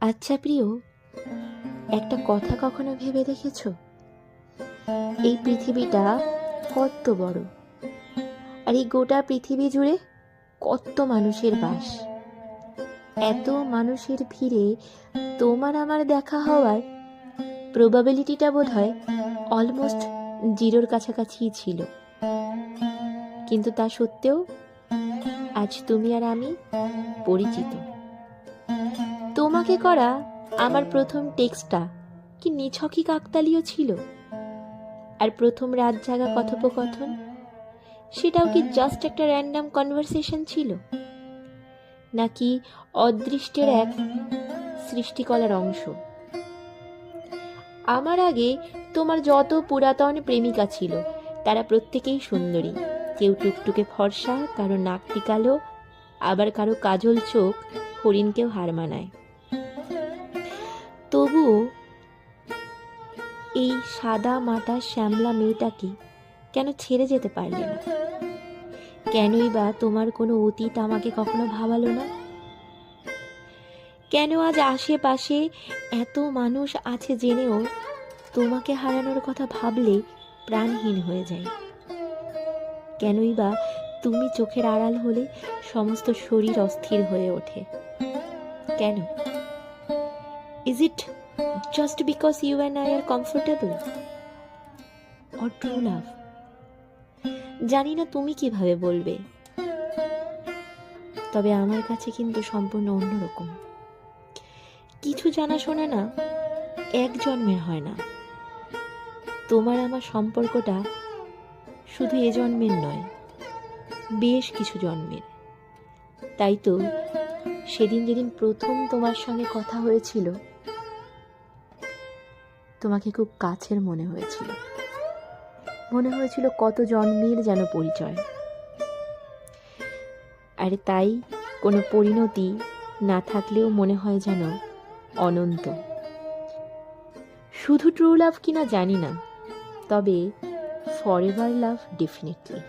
আচ্ছা প্রিয়, একটা কথা কখনো ভেবে দেখেছো? এই পৃথিবীটা কত বড়, আর এই গোটা পৃথিবী জুড়ে কত মানুষের বাস। এত মানুষের ভিড়ে তোমার আমার দেখা হওয়ার প্রবাবিলিটিটা বোধহয় অলমোস্ট জিরোর কাছাকাছি ছিল। কিন্তু তা সত্ত্বেও আজ তুমি আর আমি পরিচিত। তোমাকে করা আমার প্রথম টেক্সটটা কি নিছকই কাকতালীয় ছিল? আর প্রথম রাত জাগা কথোপকথন, সেটাও কি জাস্ট একটা র্যান্ডাম কনভারসেশন ছিল, নাকি অদৃষ্টের এক সৃষ্টিকলার অংশ? আমার আগে তোমার যত পুরাতন প্রেমিকা ছিল তারা প্রত্যেকেই সুন্দরী। কেউ টুকটুকে ফর্সা, কারো নাকটি কালো, আবার কারো কাজল চোখ হরিণকেও হার মানায়। তবুও এই সাদা মাটা শ্যামলা মেয়েটাকে কেন ছেড়ে যেতে পারলে না? কেনই বা তোমার কোনো অতীত আমাকে কখনো ভাবালো না? কেন আজ আশেপাশে এত মানুষ আছে জেনেও তোমাকে হারানোর কথা ভাবলে প্রাণহীন হয়ে যায়? কেনই বা তুমি চোখের আড়াল হলে সমস্ত শরীর অস্থির হয়ে ওঠে? কেন? Is it just because you and I are comfortable? Or true love? জানি না তুমি কিভাবে বলবে, তবে আমার কাছে কিন্তু সম্পূর্ণ অন্যরকম। কিছু জানাশোনা না এক জন্মের হয় না। তোমার আমার সম্পর্কটা শুধু এ জন্মের নয়, বেশ কিছু জন্মের। তাই তো সেদিন যেদিন প্রথম তোমার সঙ্গে কথা হয়েছিল, তোমাকে খুব কাছের মনে হয়েছিল। মনে হয়েছিল কত জন্মের যেন পরিচয়। আর তাই কোনো পরিণতি না থাকলেও মনে হয় যেন অনন্ত। শুধু ট্রু লাভ কিনা জানি না, তবে ফরএভার লাভ ডেফিনেটলি।